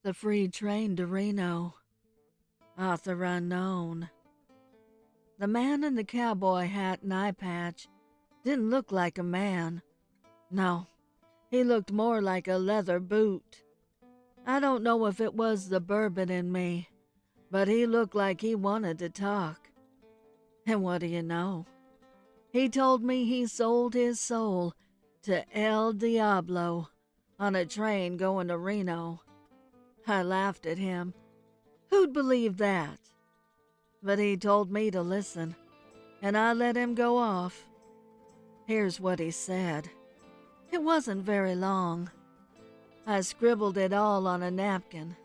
The free train to Reno. Author unknown. The man in the cowboy hat and eye patch didn't look like a man. No, he looked more like a leather boot. I don't know if it was the bourbon in me, but he looked like he wanted to talk. And what do you know? He told me he sold his soul to El Diablo on a train going to Reno. I laughed at him. Who'd believe that? But he told me to listen, and I let him go off. Here's what he said. It wasn't very long. I scribbled it all on a napkin.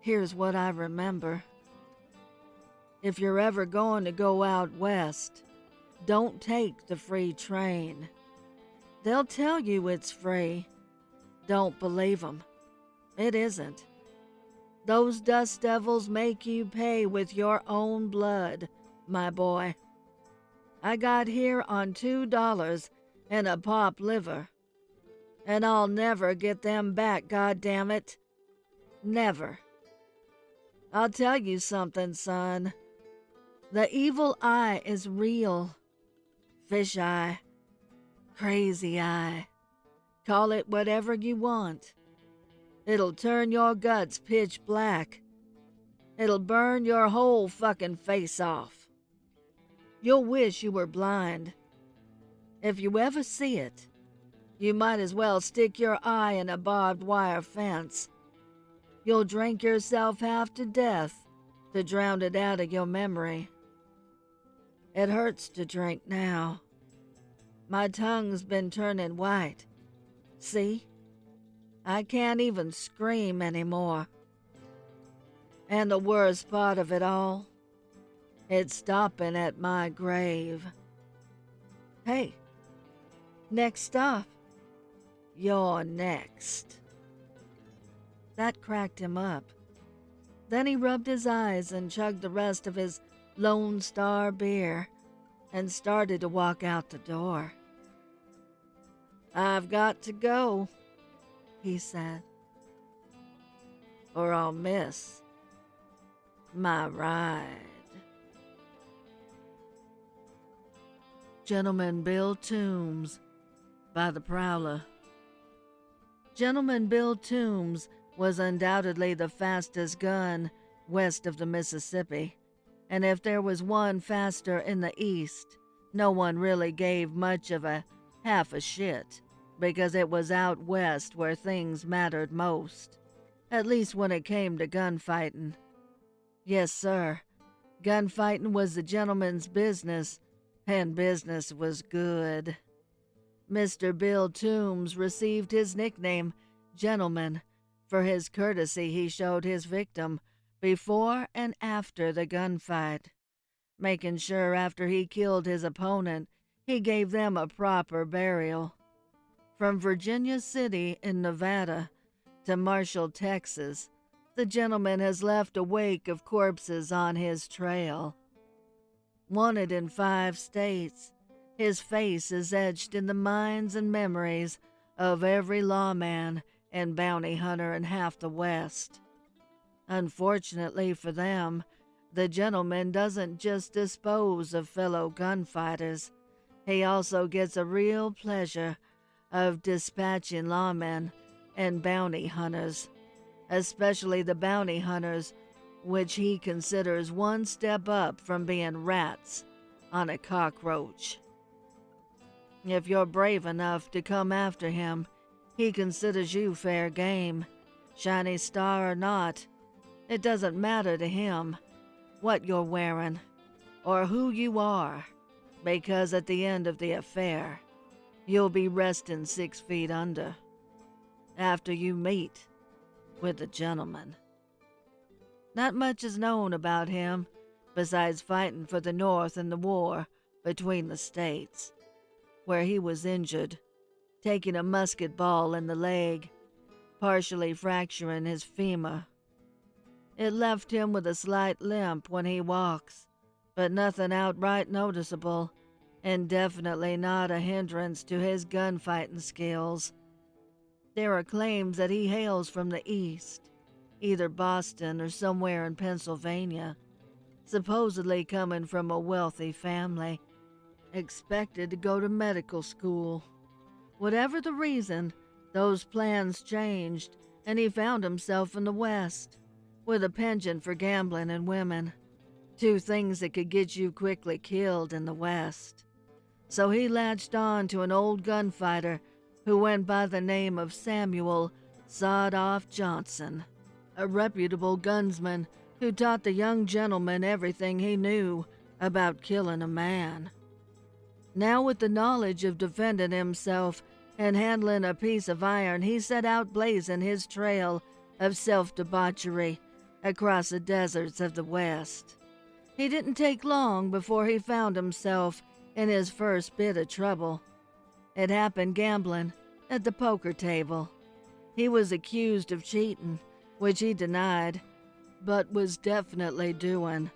Here's what I remember. If you're ever going to go out west, don't take the free train. They'll tell you it's free. Don't believe 'em. It isn't. Those dust devils make you pay with your own blood, my boy. I got here on $2 and a pop liver. And I'll never get them back, goddammit. Never. I'll tell you something, son. The evil eye is real. Fish eye. Crazy eye. Call it whatever you want. It'll turn your guts pitch black. It'll burn your whole fucking face off. You'll wish you were blind. If you ever see it, you might as well stick your eye in a barbed wire fence. You'll drink yourself half to death to drown it out of your memory. It hurts to drink now. My tongue's been turning white. See? I can't even scream anymore. And the worst part of it all, it's stopping at my grave. Hey, next stop. You're next. That cracked him up. Then he rubbed his eyes and chugged the rest of his Lone Star beer and started to walk out the door. I've got to go, he said, or I'll miss my ride. Gentleman Bill Toombs by the Prowler. Gentleman Bill Toombs was undoubtedly the fastest gun west of the Mississippi, and if there was one faster in the east, no one really gave much of a half a shit, because it was out west where things mattered most, at least when it came to gunfighting. Yes, sir, gunfighting was the gentleman's business, and business was good. Mr. Bill Toombs received his nickname, Gentleman, for his courtesy he showed his victim before and after the gunfight, making sure after he killed his opponent, he gave them a proper burial. From Virginia City in Nevada to Marshall, Texas, the gentleman has left a wake of corpses on his trail. Wanted in 5 states, his face is etched in the minds and memories of every lawman and bounty hunter in half the West. Unfortunately for them, the gentleman doesn't just dispose of fellow gunfighters. He also gets a real pleasure of dispatching lawmen and bounty hunters, especially the bounty hunters, which he considers one step up from being rats on a cockroach. If you're brave enough to come after him, he considers you fair game. Shiny star or not, it doesn't matter to him what you're wearing or who you are, because at the end of the affair, you'll be resting 6 feet under after you meet with the gentleman. Not much is known about him besides fighting for the North in the war between the states, where he was injured, taking a musket ball in the leg, partially fracturing his femur. It left him with a slight limp when he walks, but nothing outright noticeable, and definitely not a hindrance to his gunfighting skills. There are claims that he hails from the east, either Boston or somewhere in Pennsylvania, supposedly coming from a wealthy family, expected to go to medical school. Whatever the reason, those plans changed, and he found himself in the West, with a penchant for gambling and women, two things that could get you quickly killed in the West. So he latched on to an old gunfighter who went by the name of Samuel Sawed-Off Johnson, a reputable gunsman who taught the young gentleman everything he knew about killing a man. Now, with the knowledge of defending himself and handling a piece of iron, he set out blazing his trail of self-debauchery across the deserts of the West. He didn't take long before he found himself in his first bit of trouble. It happened gambling at the poker table. He was accused of cheating, which he denied, but was definitely doing,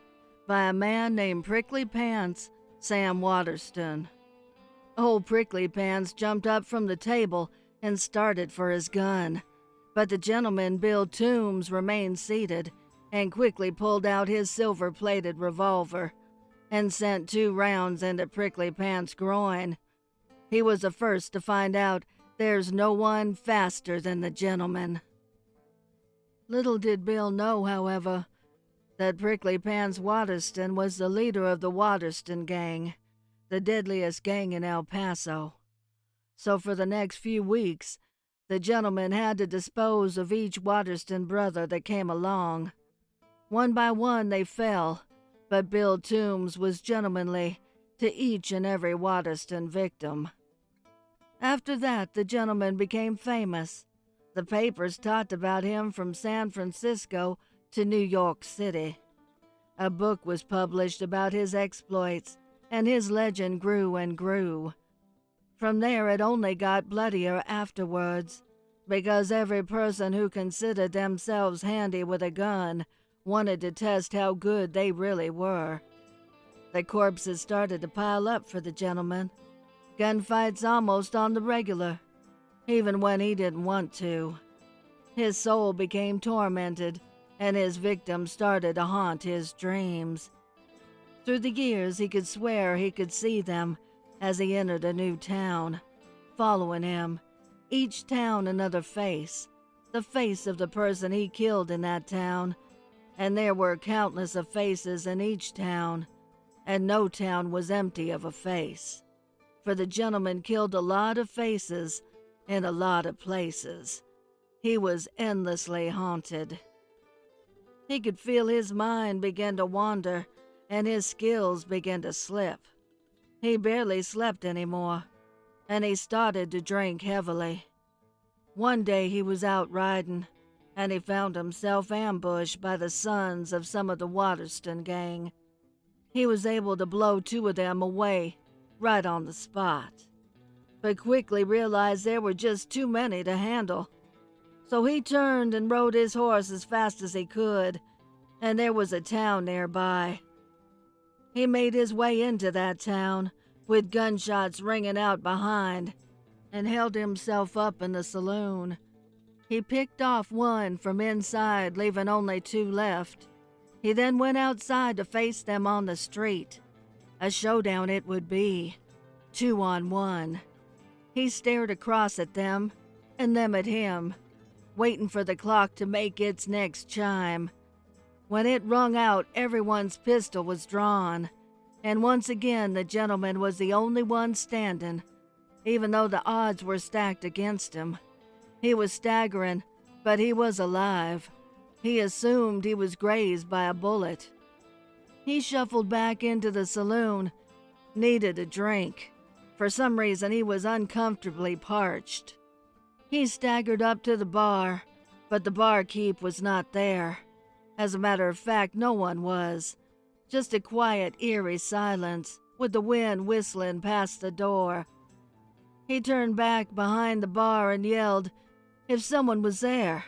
by a man named Prickly Pants Sam Waterston. Old Prickly Pants jumped up from the table and started for his gun, but the gentleman Bill Toombs remained seated and quickly pulled out his silver-plated revolver and sent 2 rounds into Prickly Pants' groin. He was the first to find out there's no one faster than the gentleman. Little did Bill know, however, that Prickly Pants Waterston was the leader of the Waterston Gang, the deadliest gang in El Paso. So for the next few weeks, the gentleman had to dispose of each Waterston brother that came along. One by one they fell, but Bill Toombs was gentlemanly to each and every Waterston victim. After that, the gentleman became famous. The papers talked about him from San Francisco to New York City. A book was published about his exploits, and his legend grew and grew. From there, it only got bloodier afterwards, because every person who considered themselves handy with a gun wanted to test how good they really were. The corpses started to pile up for the gentleman. Gunfights almost on the regular, even when he didn't want to. His soul became tormented, and his victims started to haunt his dreams. Through the years, he could swear he could see them as he entered a new town, following him, each town another face, the face of the person he killed in that town, and there were countless of faces in each town, and no town was empty of a face, for the gentleman killed a lot of faces in a lot of places. He was endlessly haunted. He could feel his mind begin to wander, and his skills begin to slip. He barely slept anymore, and he started to drink heavily. One day he was out riding, and he found himself ambushed by the sons of some of the Waterston gang. He was able to blow 2 of them away right on the spot, but quickly realized there were just too many to handle. So he turned and rode his horse as fast as he could, and there was a town nearby. He made his way into that town, with gunshots ringing out behind, and held himself up in the saloon. He picked off one from inside, leaving only 2 left. He then went outside to face them on the street. A showdown it would be, 2 on 1. He stared across at them, and them at him, waiting for the clock to make its next chime. When it rung out, everyone's pistol was drawn, and once again the gentleman was the only one standing, even though the odds were stacked against him. He was staggering, but he was alive. He assumed he was grazed by a bullet. He shuffled back into the saloon, needed a drink. For some reason, he was uncomfortably parched. He staggered up to the bar, but the barkeep was not there. As a matter of fact, no one was. Just a quiet, eerie silence, with the wind whistling past the door. He turned back behind the bar and yelled if someone was there,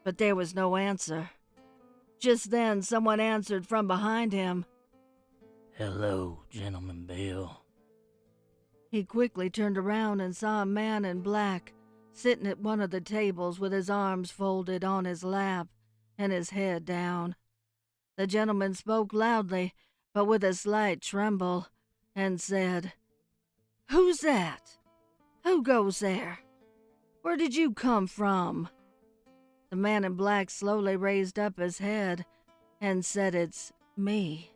but there was no answer. Just then, someone answered from behind him. "Hello, Gentleman Bill." He quickly turned around and saw a man in black sitting at one of the tables with his arms folded on his lap and his head down. The gentleman spoke loudly, but with a slight tremble, and said, "Who's that? Who goes there? Where did you come from?" The man in black slowly raised up his head and said, "It's me."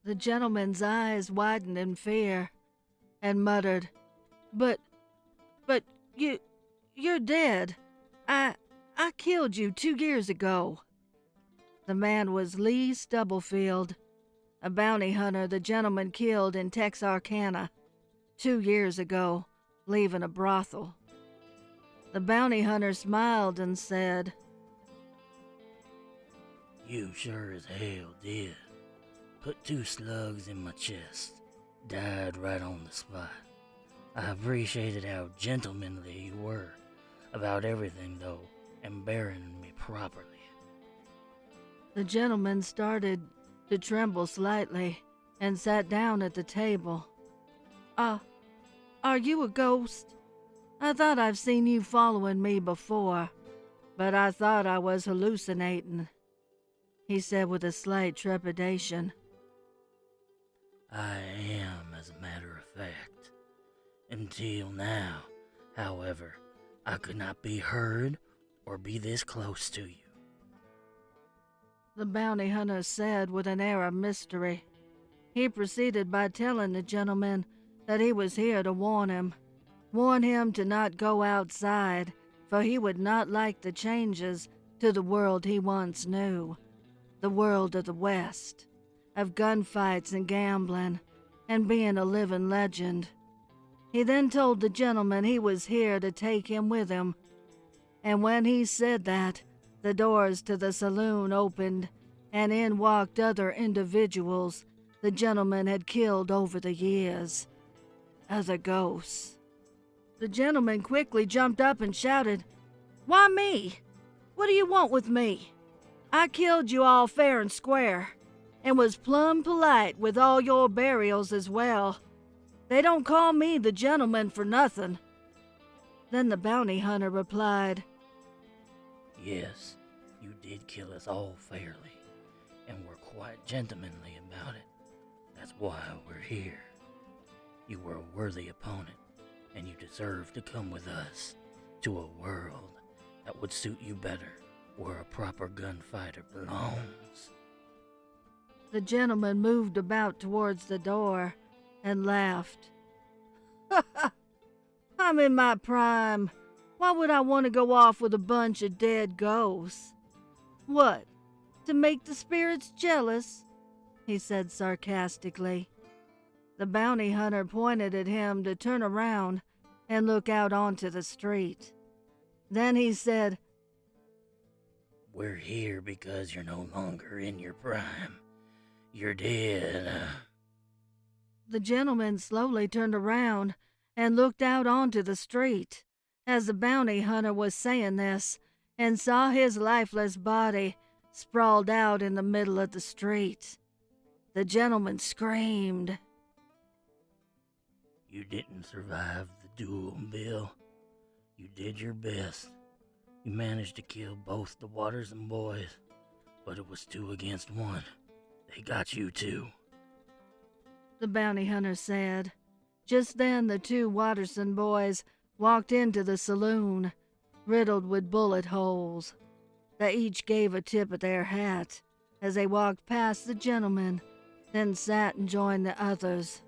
The gentleman's eyes widened in fear and muttered, "But, but you're dead. I killed you 2 years ago." The man was Lee Stubblefield, a bounty hunter the gentleman killed in Texarkana 2 years ago, leaving a brothel. The bounty hunter smiled and said, You sure as hell did. Put 2 slugs in my chest. Died right on the spot. I appreciated how gentlemanly you were about everything, though, and burying me properly. The gentleman started to tremble slightly and sat down at the table. Are you a ghost? I thought I've seen you following me before, but I thought I was hallucinating," he said with a slight trepidation. I am, as a matter of fact. Until now, however, I could not be heard or be this close to you. The bounty hunter said with an air of mystery. He proceeded by telling the gentleman that he was here to warn him to not go outside, for he would not like the changes to the world he once knew, the world of the West, of gunfights and gambling, and being a living legend. He then told the gentleman he was here to take him with him, and when he said that, the doors to the saloon opened, and in walked other individuals the gentleman had killed over the years. Other ghosts. The gentleman quickly jumped up and shouted, "Why me? What do you want with me? I killed you all fair and square, and was plumb polite with all your burials as well. They don't call me the gentleman for nothing." Then the bounty hunter replied, Yes, you did kill us all fairly, and were quite gentlemanly about it. That's why we're here. You were a worthy opponent, and you deserve to come with us to a world that would suit you better, where a proper gunfighter belongs. The gentleman moved about towards the door and laughed. "I'm in my prime. Why would I want to go off with a bunch of dead ghosts? What, to make the spirits jealous?" he said sarcastically. The bounty hunter pointed at him to turn around and look out onto the street. Then he said, We're here because you're no longer in your prime. You're dead. The gentleman slowly turned around and looked out onto the street as the bounty hunter was saying this, and saw his lifeless body sprawled out in the middle of the street. The gentleman screamed. You didn't survive the duel, Bill. You did your best. You managed to kill both the Watterson boys, but it was 2 against 1. They got you too. The bounty hunter said. Just then the 2 Watterson boys walked into the saloon, riddled with bullet holes. They each gave a tip of their hat as they walked past the gentleman, then sat and joined the others.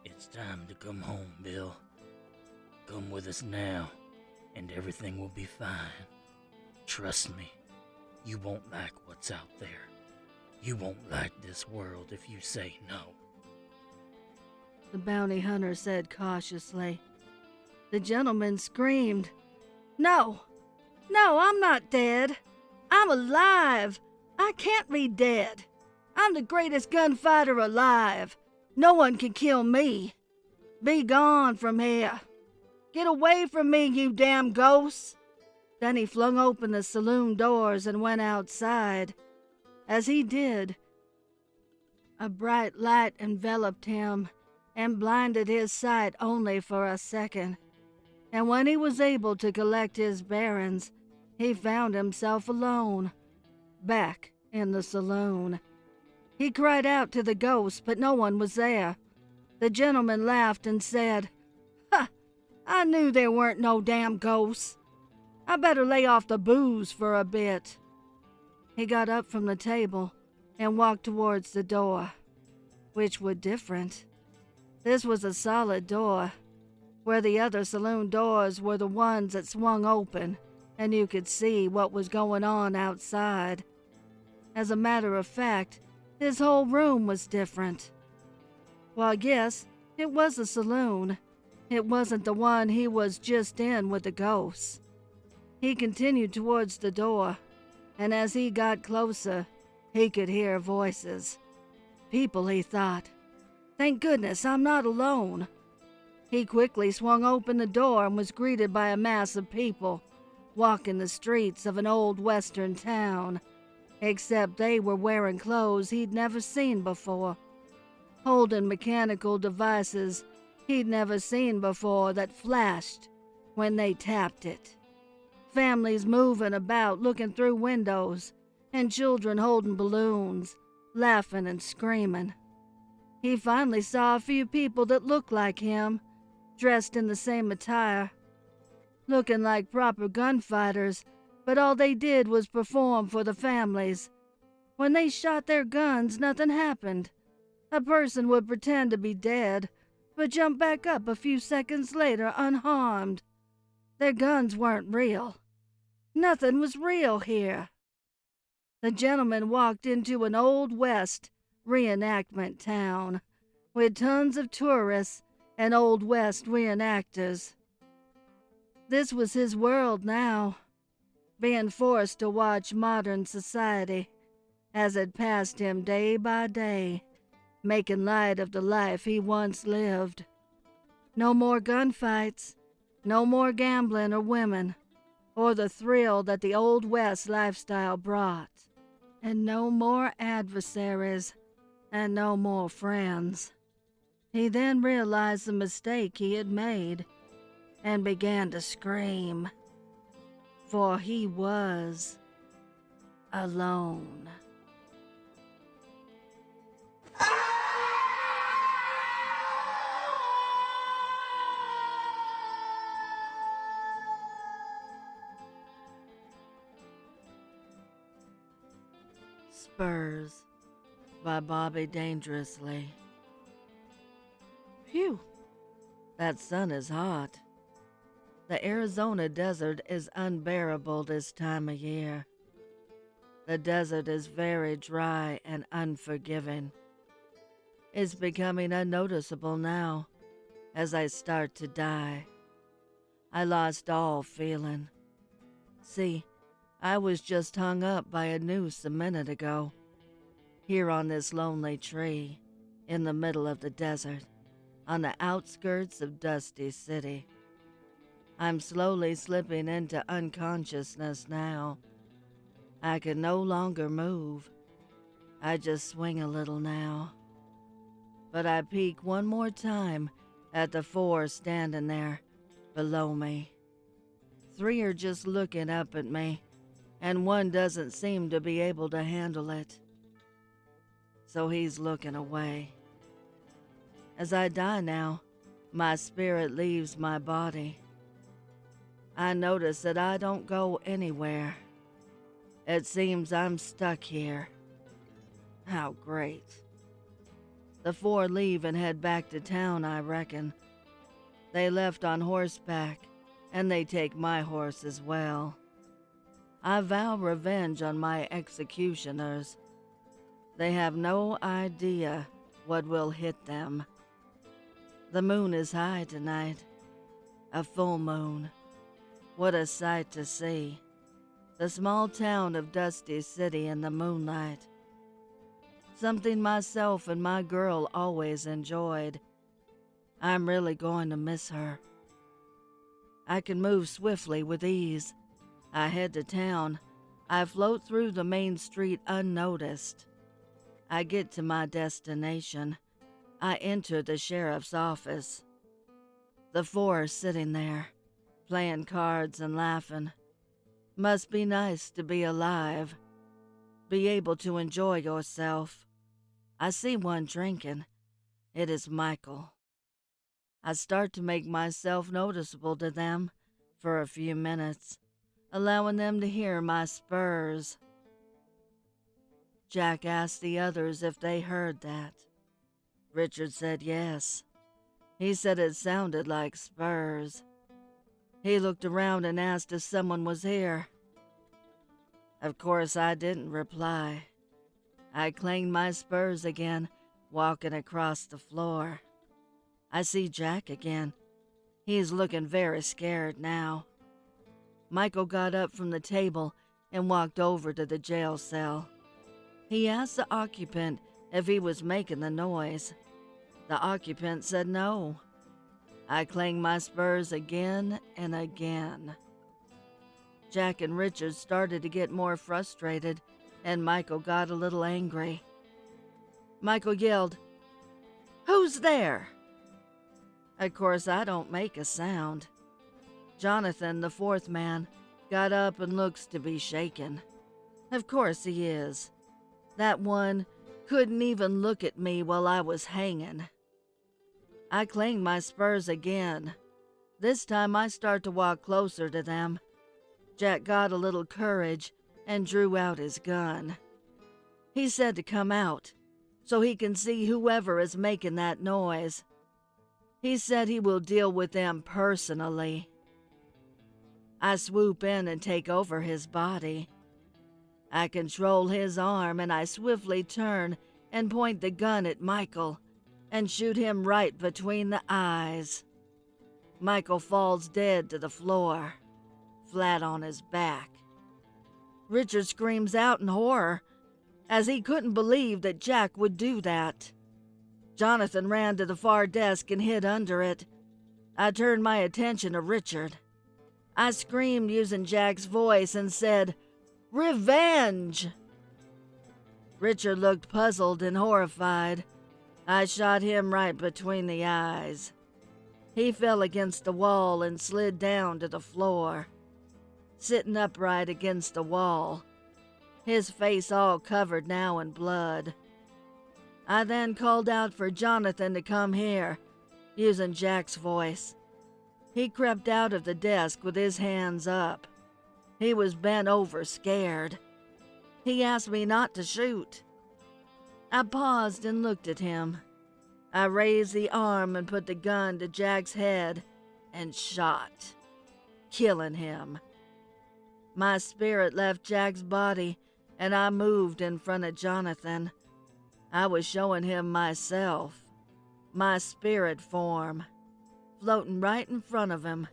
It's time to come home, Bill. Come with us now, and everything will be fine. Trust me, you won't like what's out there. You won't like this world if you say no. The bounty hunter said cautiously. The gentleman screamed, No, I'm not dead. I'm alive. I can't be dead. I'm the greatest gunfighter alive. No one can kill me. Be gone from here. Get away from me, you damn ghosts." Then he flung open the saloon doors and went outside. As he did, a bright light enveloped him and blinded his sight only for a second. And when he was able to collect his bearings, he found himself alone, back in the saloon. He cried out to the ghost, but no one was there. The gentleman laughed and said, "Ha! I knew there weren't no damn ghosts. I better lay off the booze for a bit." He got up from the table and walked towards the door, which were different. This was a solid door, where the other saloon doors were the ones that swung open, and you could see what was going on outside. As a matter of fact, his whole room was different. Well, yes, it was a saloon. It wasn't the one he was just in with the ghosts. He continued towards the door, and as he got closer, he could hear voices. People, he thought. Thank goodness I'm not alone. He quickly swung open the door and was greeted by a mass of people walking the streets of an old western town, except they were wearing clothes he'd never seen before, holding mechanical devices he'd never seen before that flashed when they tapped it. Families moving about looking through windows, and children holding balloons, laughing and screaming. He finally saw a few people that looked like him, dressed in the same attire, looking like proper gunfighters, but all they did was perform for the families. When they shot their guns, nothing happened. A person would pretend to be dead, but jump back up a few seconds later unharmed. Their guns weren't real. Nothing was real here. The gentleman walked into an Old West reenactment town with tons of tourists and Old West reenactors. This was his world now, being forced to watch modern society as it passed him day by day, making light of the life he once lived. No more gunfights, no more gambling or women, or the thrill that the Old West lifestyle brought, and no more adversaries, and no more friends. He then realized the mistake he had made and began to scream, for he was alone. Spurs by Bobby Dangerously. Phew, that sun is hot. The Arizona desert is unbearable this time of year. The desert is very dry and unforgiving. It's becoming unnoticeable now as I start to die. I lost all feeling. See, I was just hung up by a noose a minute ago, here on this lonely tree, in the middle of the desert, on the outskirts of Dusty City. I'm slowly slipping into unconsciousness now. I can no longer move. I just swing a little now. But I peek one more time at the four standing there below me. Three are just looking up at me, and one doesn't seem to be able to handle it. So he's looking away. As I die now, my spirit leaves my body. I notice that I don't go anywhere. It seems I'm stuck here. How great. The four leave and head back to town, I reckon. They left on horseback, and they take my horse as well. I vow revenge on my executioners. They have no idea what will hit them. The moon is high tonight, a full moon. What a sight to see. The small town of Dusty City in the moonlight. Something myself and my girl always enjoyed. I'm really going to miss her. I can move swiftly with ease. I head to town. I float through the main street unnoticed. I get to my destination. I enter the sheriff's office. The four are sitting there, playing cards and laughing. Must be nice to be alive, be able to enjoy yourself. I see one drinking. It is Michael. I start to make myself noticeable to them for a few minutes, allowing them to hear my spurs. Jack asked the others if they heard that. Richard said yes. He said it sounded like spurs. He looked around and asked if someone was here. Of course, I didn't reply. I clanged my spurs again, walking across the floor. I see Jack again. He's looking very scared now. Michael got up from the table and walked over to the jail cell. He asked the occupant if he was making the noise. The occupant said no. I clanged my spurs again and again. Jack and Richard started to get more frustrated, and Michael got a little angry. Michael yelled, "Who's there?" Of course, I don't make a sound. Jonathan, the fourth man, got up and looks to be shaken. Of course he is. That one couldn't even look at me while I was hanging. I clanged my spurs again. This time I start to walk closer to them. Jack got a little courage and drew out his gun. He said to come out, so he can see whoever is making that noise. He said he will deal with them personally. I swoop in and take over his body. I control his arm and I swiftly turn and point the gun at Michael and shoot him right between the eyes. Michael falls dead to the floor, flat on his back. Richard screams out in horror, as he couldn't believe that Jack would do that. Jonathan ran to the far desk and hid under it. I turned my attention to Richard. I screamed using Jack's voice and said, "Revenge!" Richard looked puzzled and horrified. I shot him right between the eyes. He fell against the wall and slid down to the floor, sitting upright against the wall, his face all covered now in blood. I then called out for Jonathan to come here, using Jack's voice. He crept out of the desk with his hands up. He was bent over, scared. He asked me not to shoot. I paused and looked at him. I raised the arm and put the gun to Jack's head and shot, killing him. My spirit left Jack's body and I moved in front of Jonathan. I was showing him myself, my spirit form, floating right in front of him.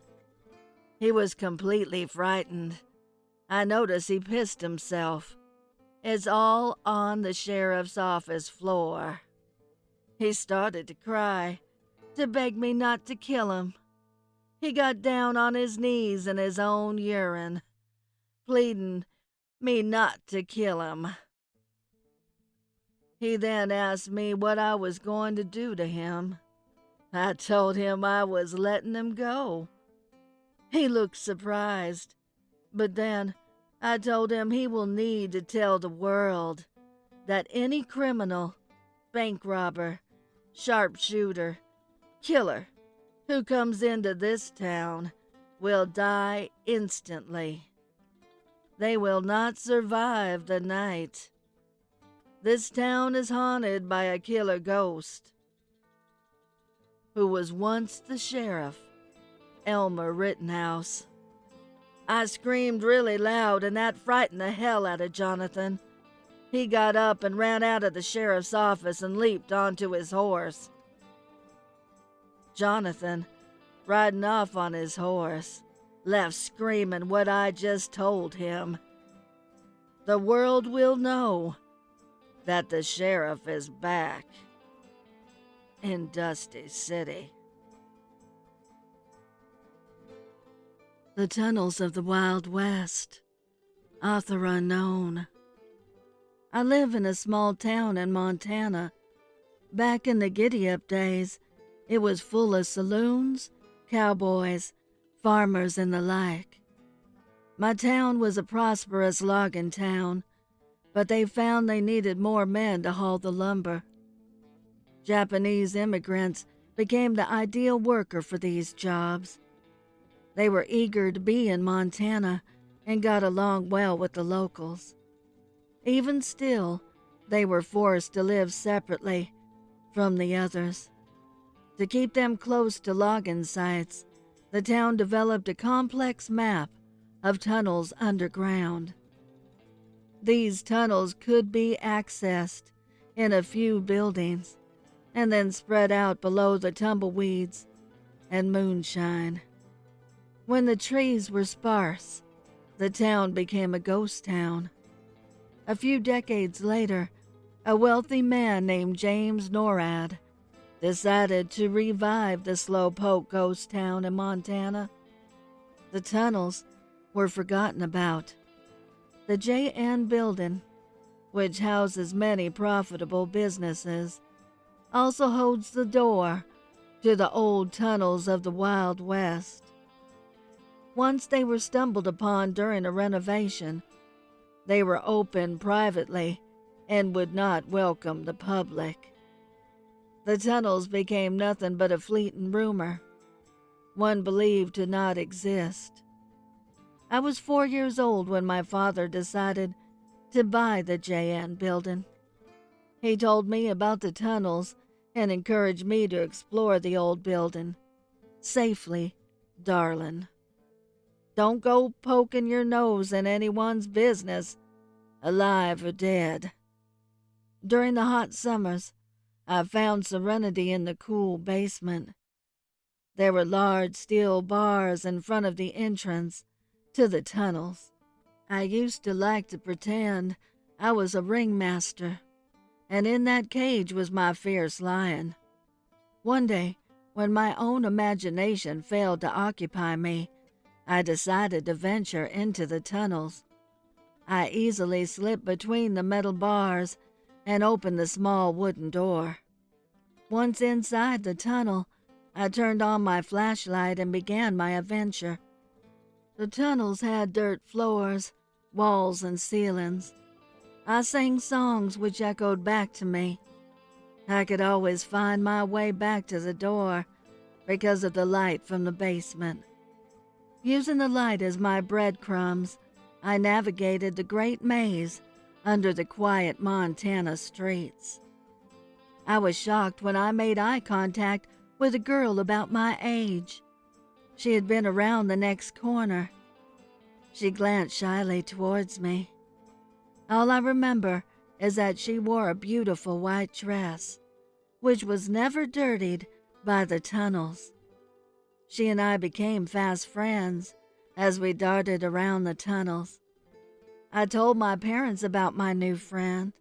He was completely frightened. I noticed he pissed himself. It's all on the sheriff's office floor. He started to cry, to beg me not to kill him. He got down on his knees in his own urine, pleading me not to kill him. He then asked me what I was going to do to him. I told him I was letting him go. He looked surprised, but then I told him he will need to tell the world that any criminal, bank robber, sharpshooter, killer who comes into this town will die instantly. They will not survive the night. This town is haunted by a killer ghost who was once the sheriff, Elmer Rittenhouse. I screamed really loud and that frightened the hell out of Jonathan. He got up and ran out of the sheriff's office and leaped onto his horse. Jonathan, riding off on his horse, left screaming what I just told him. The world will know that the sheriff is back in Dusty City. The Tunnels of the Wild West, author unknown. I live in a small town in Montana. Back in the giddy-up days, it was full of saloons, cowboys, farmers, and the like. My town was a prosperous logging town, but they found they needed more men to haul the lumber. Japanese immigrants became the ideal worker for these jobs. They were eager to be in Montana and got along well with the locals. Even still, they were forced to live separately from the others. To keep them close to logging sites, the town developed a complex map of tunnels underground. These tunnels could be accessed in a few buildings and then spread out below the tumbleweeds and moonshine. When the trees were sparse, the town became a ghost town. A few decades later, a wealthy man named James Norad decided to revive the slowpoke ghost town in Montana. The tunnels were forgotten about. The JN building, which houses many profitable businesses, also holds the door to the old tunnels of the Wild West. Once they were stumbled upon during a renovation, they were opened privately and would not welcome the public. The tunnels became nothing but a fleeting rumor, one believed to not exist. I was 4 years old when my father decided to buy the JN building. He told me about the tunnels and encouraged me to explore the old building. Safely, darling. Don't go poking your nose in anyone's business, alive or dead. During the hot summers, I found serenity in the cool basement. There were large steel bars in front of the entrance to the tunnels. I used to like to pretend I was a ringmaster, and in that cage was my fierce lion. One day, when my own imagination failed to occupy me, I decided to venture into the tunnels. I easily slipped between the metal bars and opened the small wooden door. Once inside the tunnel, I turned on my flashlight and began my adventure. The tunnels had dirt floors, walls, and ceilings. I sang songs which echoed back to me. I could always find my way back to the door because of the light from the basement. Using the light as my breadcrumbs, I navigated the great maze under the quiet Montana streets. I was shocked when I made eye contact with a girl about my age. She had been around the next corner. She glanced shyly towards me. All I remember is that she wore a beautiful white dress, which was never dirtied by the tunnels. She and I became fast friends as we darted around the tunnels. I told my parents about my new friend,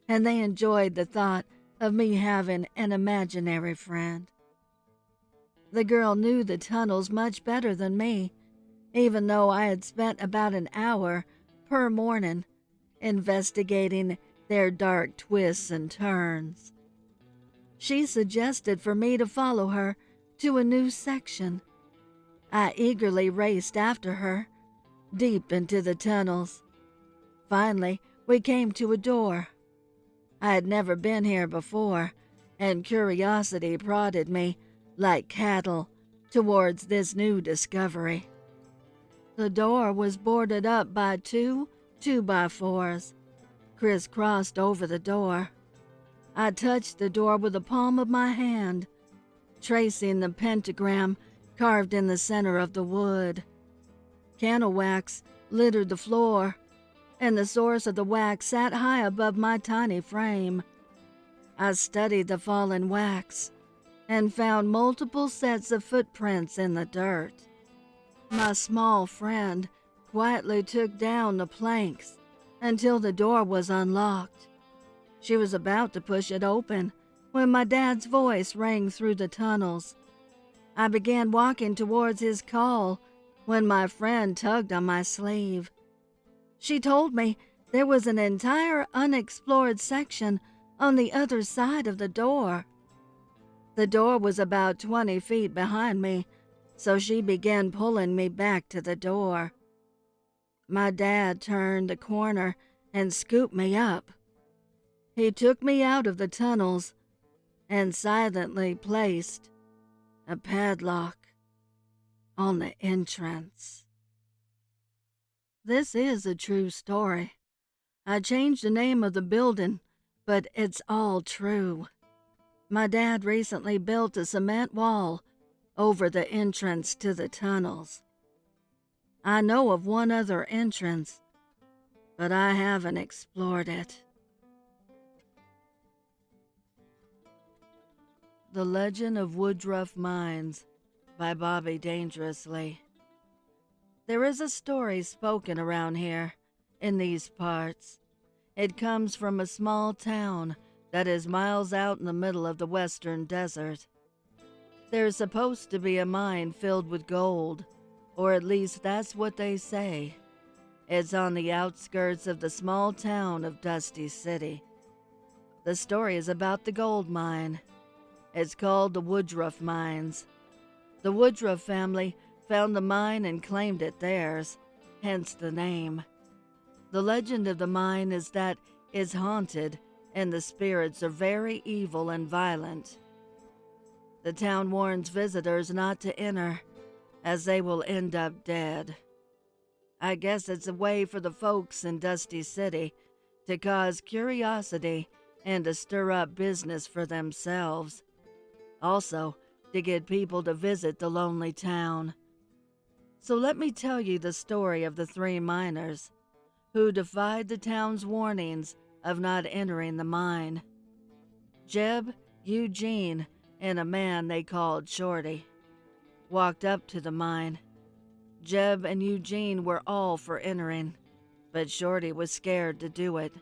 and they enjoyed the thought of me having an imaginary friend. The girl knew the tunnels much better than me, even though I had spent about an hour per morning investigating their dark twists and turns. She suggested for me to follow her to a new section. I eagerly raced after her, deep into the tunnels. Finally, we came to a door. I had never been here before, and curiosity prodded me like cattle towards this new discovery. The door was boarded up by 2 2x4s, crisscrossed over the door. I touched the door with the palm of my hand, tracing the pentagram carved in the center of the wood. Candle wax littered the floor, and the source of the wax sat high above my tiny frame. I studied the fallen wax and found multiple sets of footprints in the dirt. My small friend quietly took down the planks until the door was unlocked. She was about to push it open when my dad's voice rang through the tunnels. I began walking towards his call when my friend tugged on my sleeve. She told me there was an entire unexplored section on the other side of the door. The door was about 20 feet behind me, so she began pulling me back to the door. My dad turned the corner and scooped me up. He took me out of the tunnels and silently placed a padlock on the entrance. This is a true story. I changed the name of the building, but it's all true. My dad recently built a cement wall over the entrance to the tunnels. I know of one other entrance, but I haven't explored it. The Legend of Woodruff Mines by Bobby Dangerously. There is a story spoken around here, in these parts. It comes from a small town that is miles out in the middle of the western desert. There's supposed to be a mine filled with gold, or at least that's what they say. It's on the outskirts of the small town of Dusty City. The story is about the gold mine. It's called the Woodruff Mines. The Woodruff family found the mine and claimed it theirs, hence the name. The legend of the mine is that it's haunted and the spirits are very evil and violent. The town warns visitors not to enter, as they will end up dead. I guess it's a way for the folks in Dusty City to cause curiosity and to stir up business for themselves. Also, to get people to visit the lonely town. So let me tell you the story of the three miners who defied the town's warnings of not entering the mine. Jeb, Eugene, and a man they called Shorty walked up to the mine. Jeb and Eugene were all for entering, but Shorty was scared to do it.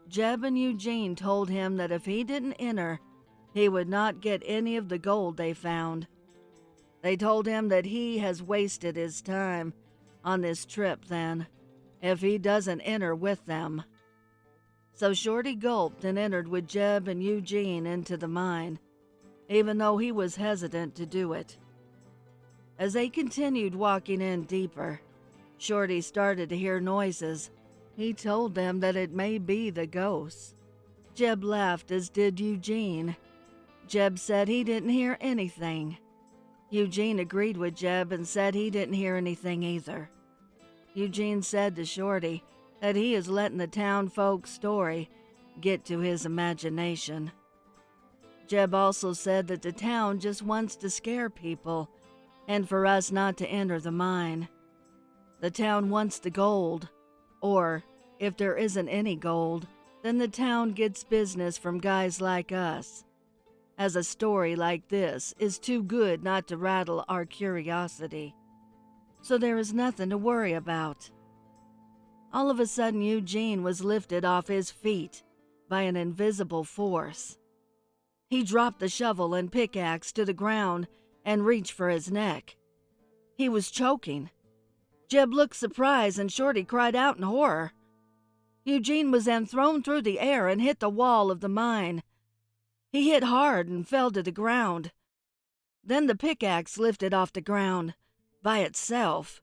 Jeb and Eugene told him that if he didn't enter, he would not get any of the gold they found. They told him that he has wasted his time on this trip then, if he doesn't enter with them. So Shorty gulped and entered with Jeb and Eugene into the mine, even though he was hesitant to do it. As they continued walking in deeper, Shorty started to hear noises. He told them that it may be the ghosts. Jeb laughed, as did Eugene. Jeb said he didn't hear anything. Eugene agreed with Jeb and said he didn't hear anything either. Eugene said to Shorty that he is letting the town folk's story get to his imagination. Jeb also said that the town just wants to scare people and for us not to enter the mine. The town wants the gold, or if there isn't any gold, then the town gets business from guys like us, as a story like this is too good not to rattle our curiosity. So there is nothing to worry about. All of a sudden, Eugene was lifted off his feet by an invisible force. He dropped the shovel and pickaxe to the ground and reached for his neck. He was choking. Jeb looked surprised and Shorty cried out in horror. Eugene was then thrown through the air and hit the wall of the mine. He hit hard and fell to the ground. Then the pickaxe lifted off the ground by itself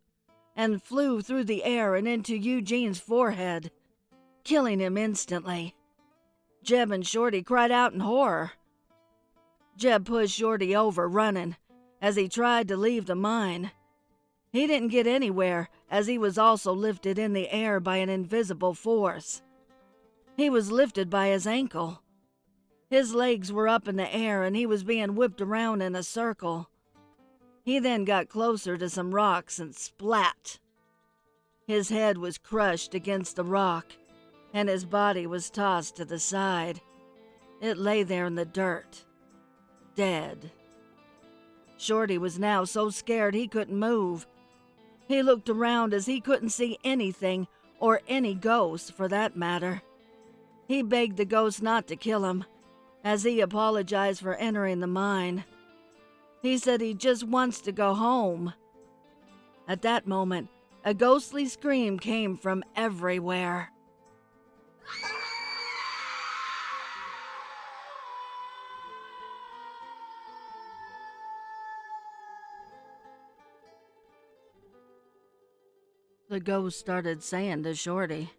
and flew through the air and into Eugene's forehead, killing him instantly. Jeb and Shorty cried out in horror. Jeb pushed Shorty over, running, as he tried to leave the mine. He didn't get anywhere, as he was also lifted in the air by an invisible force. He was lifted by his ankle. His legs were up in the air and he was being whipped around in a circle. He then got closer to some rocks and splat. His head was crushed against the rock and his body was tossed to the side. It lay there in the dirt, dead. Shorty was now so scared he couldn't move. He looked around as he couldn't see anything, or any ghost for that matter. He begged the ghost not to kill him, as he apologized for entering the mine. He said he just wants to go home. At that moment, a ghostly scream came from everywhere. the ghost started saying to Shorty.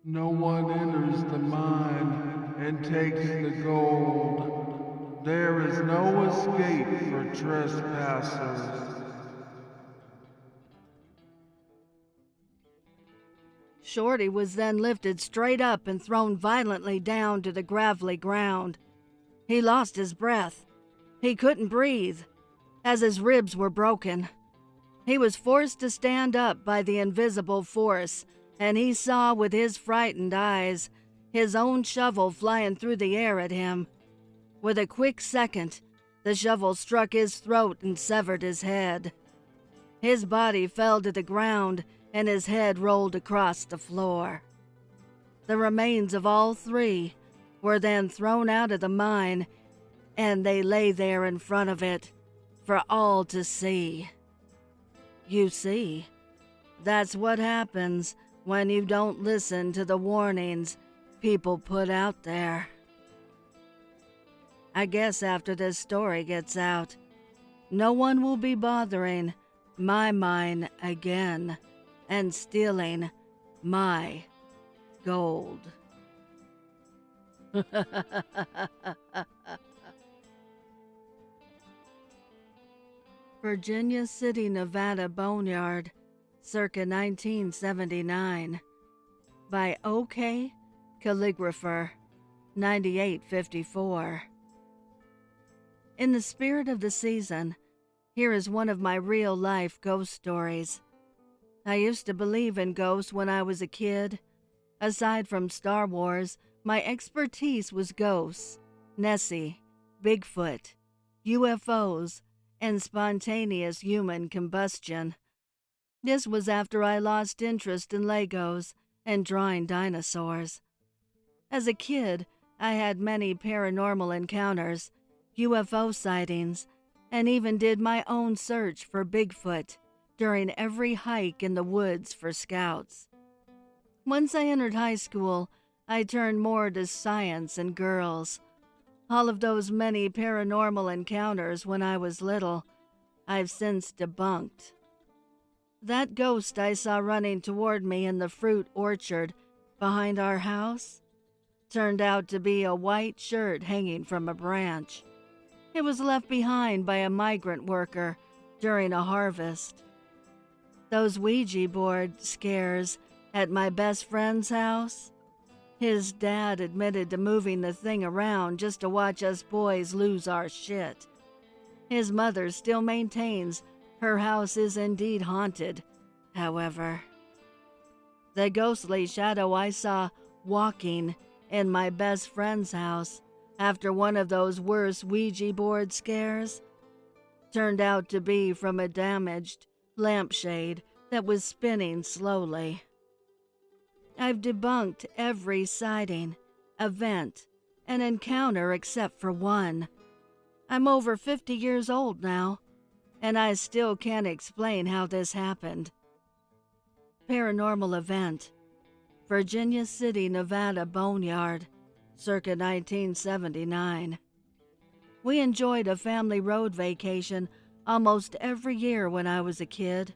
No one enters the mine and takes the gold. There is no escape for trespassers. Shorty was then lifted straight up and thrown violently down to the gravelly ground. He lost his breath. He couldn't breathe, as his ribs were broken. He was forced to stand up by the invisible force, and he saw with his frightened eyes his own shovel flying through the air at him. With a quick second, the shovel struck his throat and severed his head. His body fell to the ground, and his head rolled across the floor. The remains of all three were then thrown out of the mine, and they lay there in front of it for all to see. You see, that's what happens when you don't listen to the warnings people put out there. I guess after this story gets out, no one will be bothering my mine again and stealing my gold. Virginia City, Nevada Boneyard, circa 1979, by OK Calligrapher, 9854. In the spirit of the season, here is one of my real-life ghost stories. I used to believe in ghosts when I was a kid. Aside from Star Wars, my expertise was ghosts, Nessie, Bigfoot, UFOs, and spontaneous human combustion. This was after I lost interest in Legos and drawing dinosaurs. As a kid, I had many paranormal encounters, UFO sightings, and even did my own search for Bigfoot during every hike in the woods for scouts. Once I entered high school, I turned more to science and girls. All of those many paranormal encounters when I was little, I've since debunked. That ghost I saw running toward me in the fruit orchard behind our house turned out to be a white shirt hanging from a branch. It was left behind by a migrant worker during a harvest. Those Ouija board scares at my best friend's house, his dad admitted to moving the thing around just to watch us boys lose our shit. His mother still maintains her house is indeed haunted, however. The ghostly shadow I saw walking in my best friend's house after one of those worst Ouija board scares turned out to be from a damaged lampshade that was spinning slowly. I've debunked every sighting, event, and encounter except for one. I'm over 50 years old now, and I still can't explain how this happened. Paranormal event, Virginia City, Nevada Boneyard, circa 1979. We enjoyed a family road vacation almost every year when I was a kid.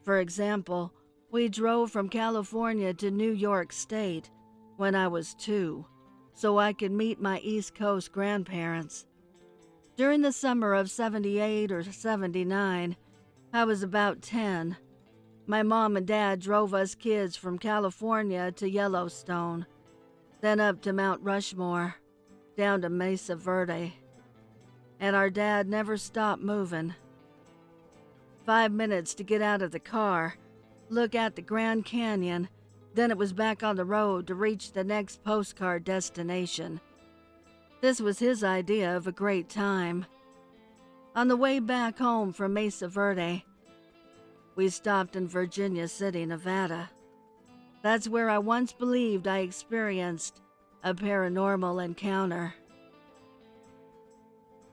For example, we drove from California to New York State when I was 2, so I could meet my East Coast grandparents. During the summer of 78 or 79, I was about 10. My mom and dad drove us kids from California to Yellowstone, then up to Mount Rushmore, down to Mesa Verde. And our dad never stopped moving. 5 minutes to get out of the car, look at the Grand Canyon, then it was back on the road to reach the next postcard destination. This was his idea of a great time. On the way back home from Mesa Verde, we stopped in Virginia City, Nevada. That's where I once believed I experienced a paranormal encounter.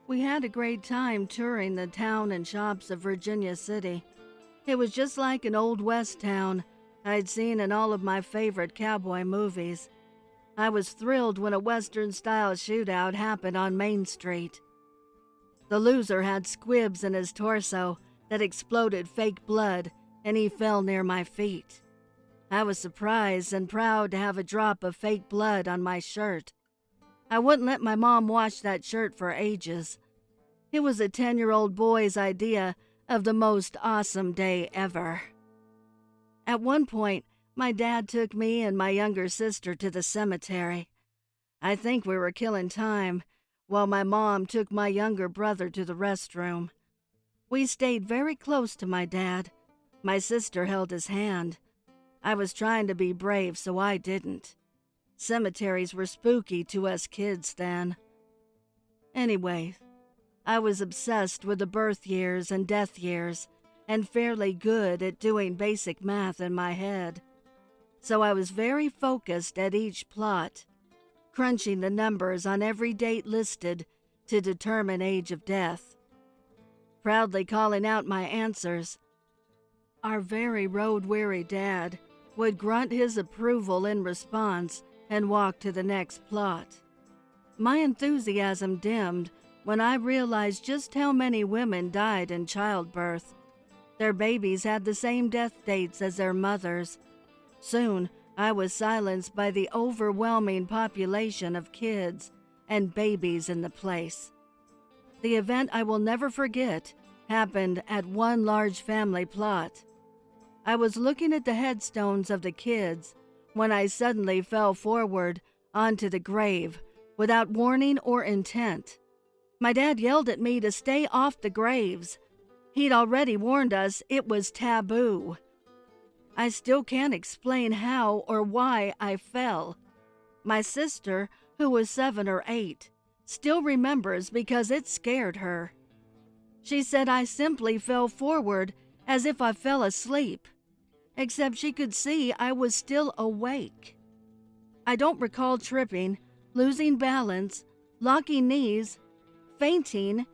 We had a great time touring the town and shops of Virginia City. It was just like an old West town I'd seen in all of my favorite cowboy movies. I was thrilled when a Western-style shootout happened on Main Street. The loser had squibs in his torso that exploded fake blood and he fell near my feet. I was surprised and proud to have a drop of fake blood on my shirt. I wouldn't let my mom wash that shirt for ages. It was a 10-year-old boy's idea of the most awesome day ever. At one point, my dad took me and my younger sister to the cemetery. I think we were killing time, while my mom took my younger brother to the restroom. We stayed very close to my dad. My sister held his hand. I was trying to be brave, so I didn't. Cemeteries were spooky to us kids then. Anyway, I was obsessed with the birth years and death years, and fairly good at doing basic math in my head. So I was very focused at each plot, crunching the numbers on every date listed to determine age of death, proudly calling out my answers. Our very road-weary dad would grunt his approval in response and walk to the next plot. My enthusiasm dimmed when I realized just how many women died in childbirth. Their babies had the same death dates as their mothers. Soon, I was silenced by the overwhelming population of kids and babies in the place. The event I will never forget happened at one large family plot. I was looking at the headstones of the kids when I suddenly fell forward onto the grave without warning or intent. My dad yelled at me to stay off the graves. He'd already warned us it was taboo. I still can't explain how or why I fell. My sister, who was 7 or 8, still remembers because it scared her. She said I simply fell forward as if I fell asleep, except she could see I was still awake. I don't recall tripping, losing balance, locking knees, fainting,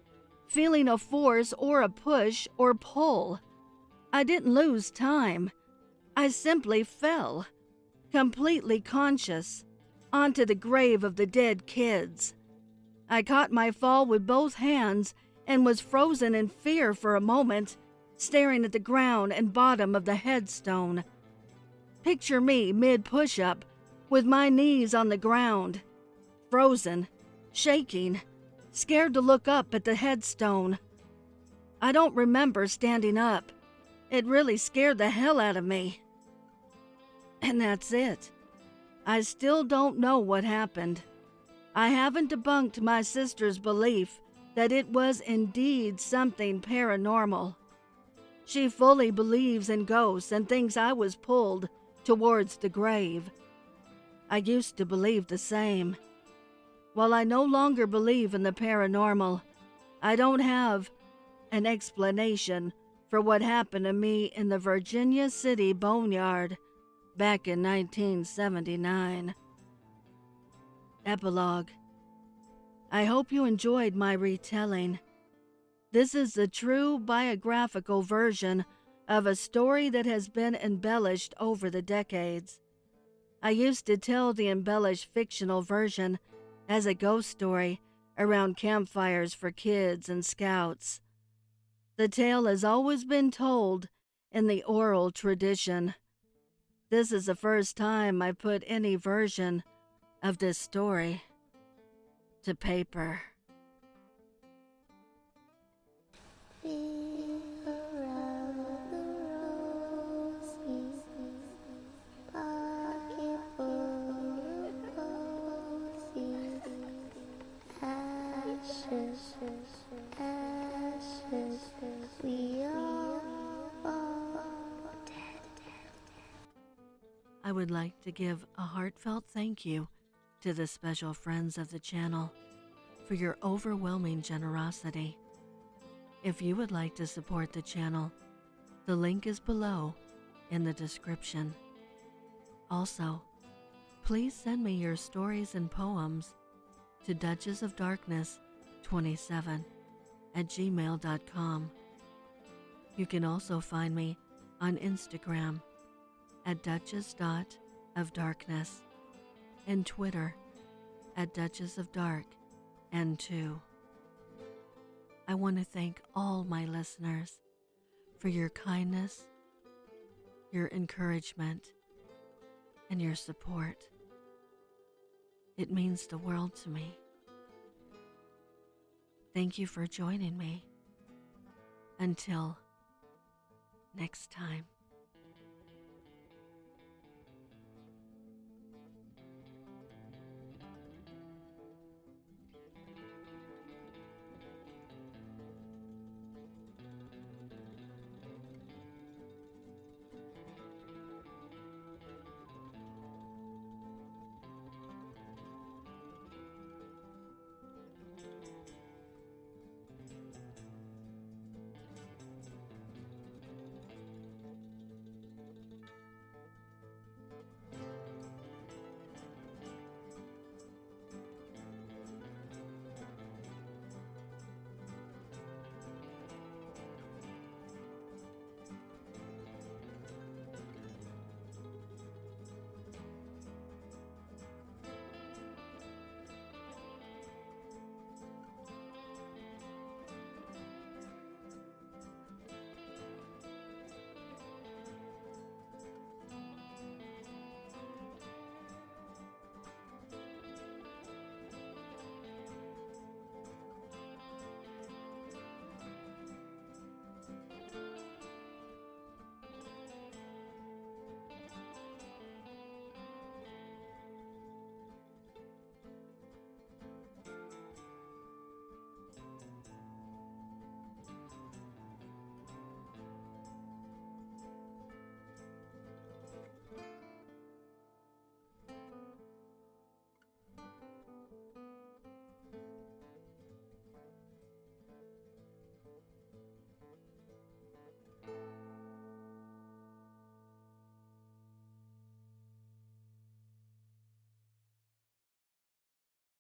feeling a force or a push or pull. I didn't lose time. I simply fell, completely conscious, onto the grave of the dead kids. I caught my fall with both hands and was frozen in fear for a moment, staring at the ground and bottom of the headstone. Picture me mid-push-up, with my knees on the ground, frozen, shaking, scared to look up at the headstone. I don't remember standing up. It really scared the hell out of me. And that's it. I still don't know what happened. I haven't debunked my sister's belief that it was indeed something paranormal. She fully believes in ghosts and thinks I was pulled towards the grave. I used to believe the same. While I no longer believe in the paranormal, I don't have an explanation for what happened to me in the Virginia City boneyard back in 1979. Epilogue. I hope you enjoyed my retelling. This is the true biographical version of a story that has been embellished over the decades. I used to tell the embellished fictional version as a ghost story around campfires for kids and scouts. The tale has always been told in the oral tradition. This is the first time I put any version of this story to paper. I would like to give a heartfelt thank you to the special friends of the channel for your overwhelming generosity. If you would like to support the channel, the link is below in the description. Also, please send me your stories and poems to duchessofdarkness27@gmail.com. You can also find me on Instagram at duchess.ofdarkness and Twitter at duchessofdarkn2. I want to thank all my listeners for your kindness, your encouragement, and your support. It means the world to me. Thank you for joining me. Until next time.